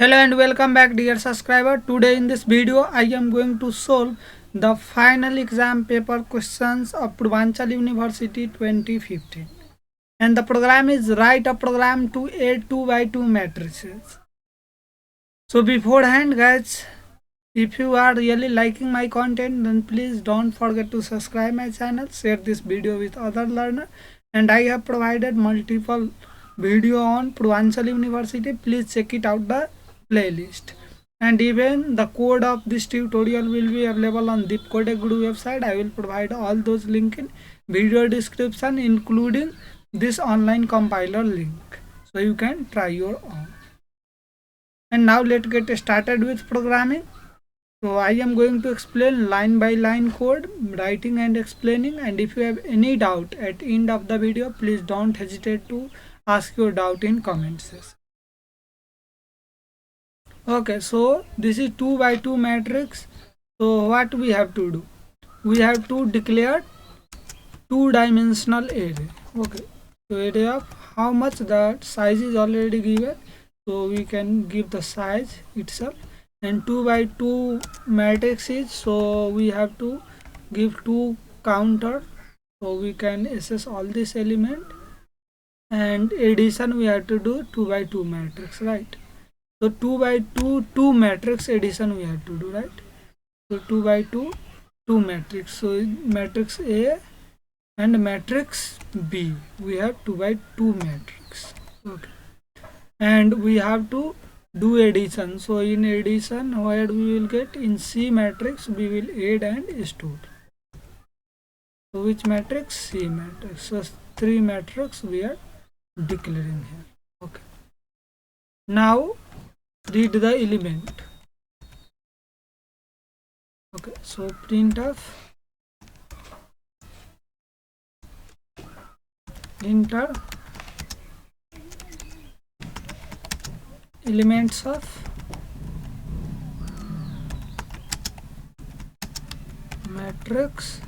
Hello and welcome back dear subscriber. Today in this video I am going to solve the final exam paper questions of Purvanchal University 2015. And the program is write a program to a 2 by 2 matrices. So beforehand guys, if you are really liking my content then please don't forget to subscribe my channel, share this video with other learner, and I have provided multiple video on Purvanchal University. Please check it out the playlist, and even the code of this tutorial will be available on Deep Code Guru website. I will provide all those link in video description, including this online compiler link, so you can try your own. And now let's get started with programming. So I am going to explain line by line code, writing and explaining, and if you have any doubt at end of the video, please don't hesitate to ask your doubt in comments. Okay, so this is 2 by 2 matrix. So what we have to do? We have to declare two-dimensional array. Okay, so array of how much the size is already given, so we can give the size itself. And 2 by 2 matrix is, so we have to give 2 counter, so we can access all this element. And addition we have to do 2 by 2 matrix, right? So 2 by 2 matrix addition we have to do, right? So 2 by 2 matrix. So matrix A and matrix B, we have 2 by 2 matrix. Okay, and we have to do addition. So in addition, where we will get in C matrix, we will add and store. So which matrix? C matrix. So 3 matrix we are declaring here. Okay, now read the element. Okay, so printf enter elements of matrix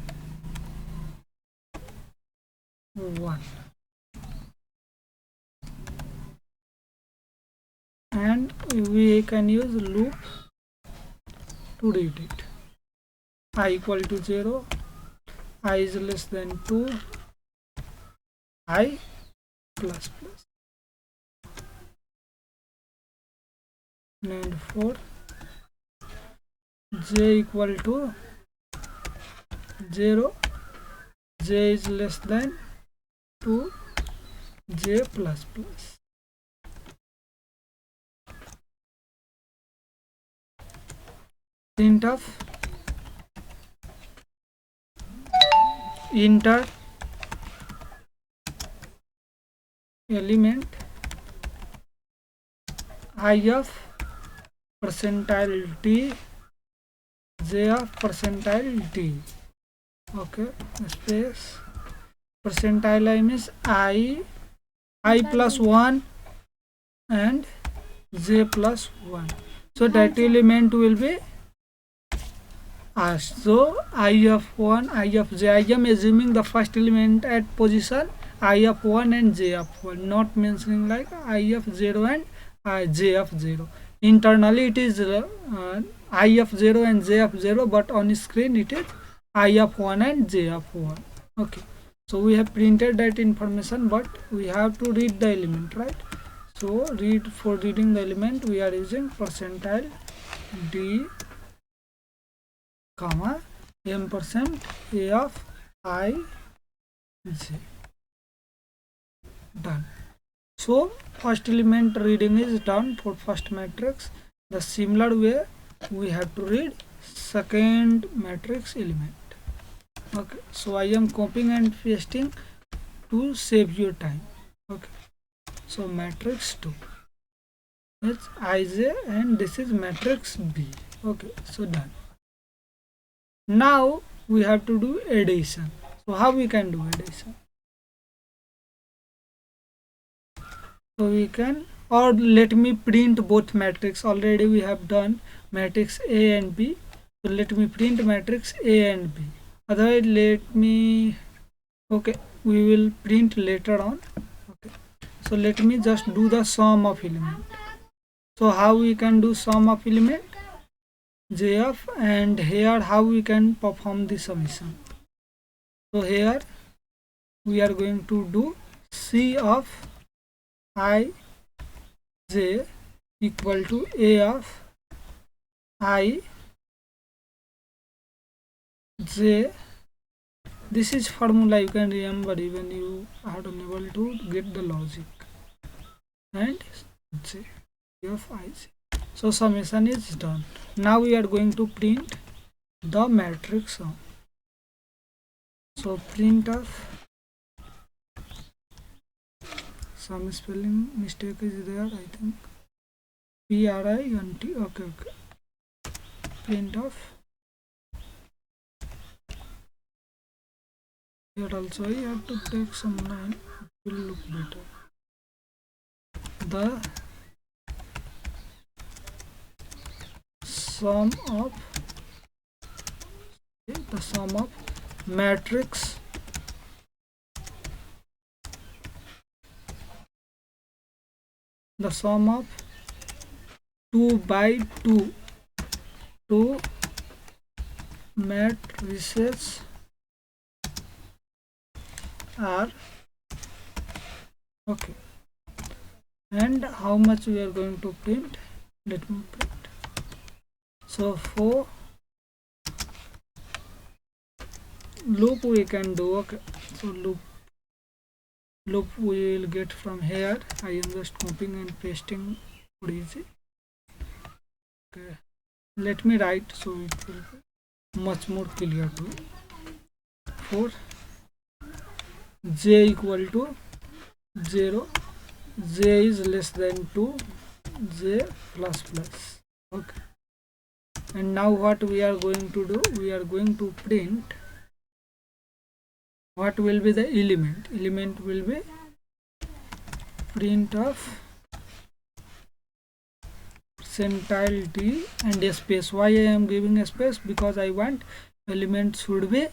1, and we can use loop to read it. I equal to 0, I is less than 2, I plus plus, and 4, j equal to 0, j is less than 2, j plus plus. Printf enter element I of percentile t, j of percentile t. Okay, space percentile I means I plus 1 and j plus 1. So that element will be asked. So I of 1, I of j, I am assuming the first element at position I of 1 and j of 1, not mentioning like I of 0 and j of 0. Internally it is I of 0 and j of 0, but on screen it is I of 1 and j of 1. Okay, so we have printed that information, but we have to read the element, right? So read, for reading the element we are using percentile d comma m% a of I j. Done. So first element reading is done for first matrix. The similar way we have to read second matrix element. Okay, so I am copying and pasting to save your time. Okay, so matrix 2, it's ij, and this is matrix B. Okay, so done. Now we have to do addition. So how we can do addition? So we can, or let me print both matrix. Already we have done matrix A and B, so let me print matrix A and B. Otherwise let me, okay, we will print later on. Okay, so let me just do the sum of element. So how we can do sum of element j of, and here how we can perform the summation. So here we are going to do c of I j equal to a of I j. This is formula you can remember even you are unable to get the logic, and j of I j. So summation is done. Now we are going to print the matrix sum. So print of, some spelling mistake is there, I think, print. Okay, print of, here also you have to take some line, it will look better. The sum of matrix the sum of 2 by 2 matrices are okay. And how much we are going to print? Let me print. So for loop we can do, okay. So loop we will get from here. I am just copying and pasting for easy. Okay, let me write so it will be much more clear to you. For j equal to 0, j is less than 2, j plus plus. Okay, and now what we are going to do, we are going to print what will be the element will be print of percentile d and a space. Why I am giving a space? Because I want element should be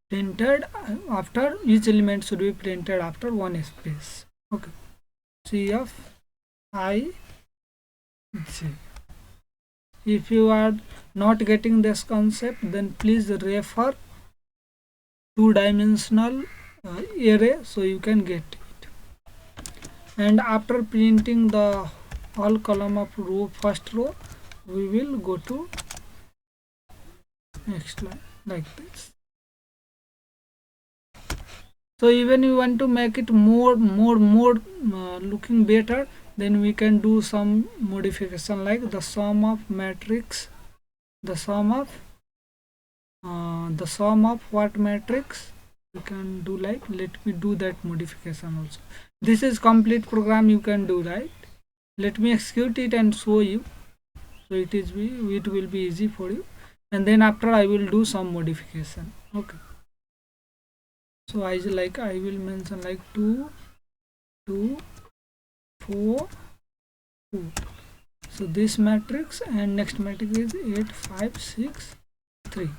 printed after, each element should be printed after one space. Okay, c of I j. If you are not getting this concept, then please refer two-dimensional array so you can get it. And after printing the all column of row, first row, we will go to next line like this. So even you want to make it more looking better, then we can do some modification like the sum of matrix, the sum of what matrix you can do, like, let me do that modification also. This is complete program you can do, right? Let me execute it and show you, so it will be easy for you, and then after I will do some modification. Okay, so I will mention like 2 2 4 2. So this matrix, and next matrix is 8 5 6 3.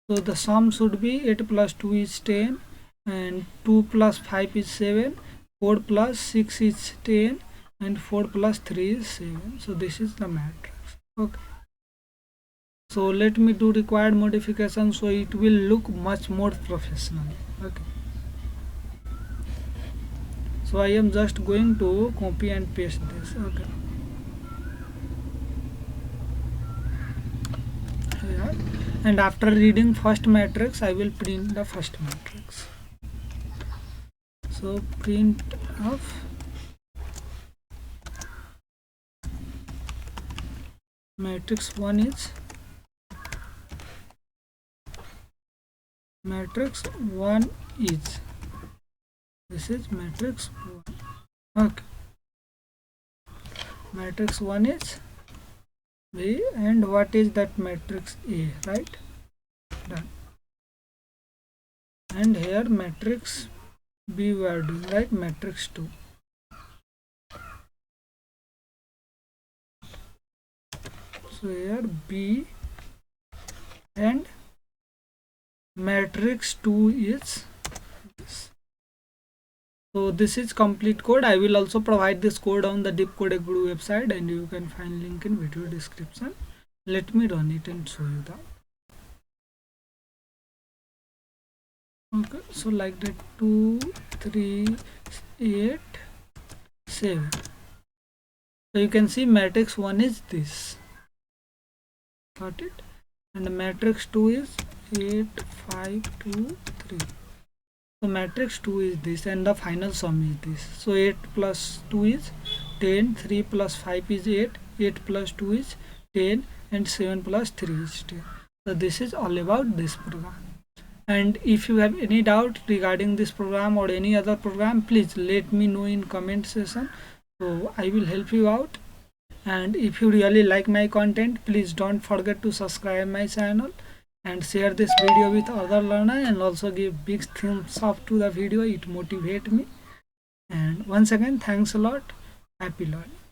So the sum should be 8 plus 2 is 10, and 2 plus 5 is 7, 4 plus 6 is 10, and 4 plus 3 is 7. So this is the matrix. Okay, so let me do required modification so it will look much more professional. Okay, so I am just going to copy and paste this. Okay, here, and after reading first matrix I will print the first matrix. So print of matrix 1 is this is matrix 1. Okay, matrix 1 is B, and what is that matrix A, right? Done. And here matrix B we are doing, right? Matrix 2. So here B, and matrix 2 is this. So this is complete code. I will also provide this code on the DeepCode Guru website, and you can find link in video description. Let me run it and show you that. Okay, so like that, 2 3 8 7. So you can see matrix 1 is this, got it, and the matrix 2 is 8 5 2 3. So matrix 2 is this, and the final sum is this. So 8 plus 2 is 10, 3 plus 5 is 8, 8 plus 2 is 10, and 7 plus 3 is 10. So this is all about this program. And if you have any doubt regarding this program or any other program, please let me know in comment section, so I will help you out. And if you really like my content, please don't forget to subscribe my channel and share this video with other learner, and also give big thumbs up to the video. It motivates me. And once again, thanks a lot. Happy learning.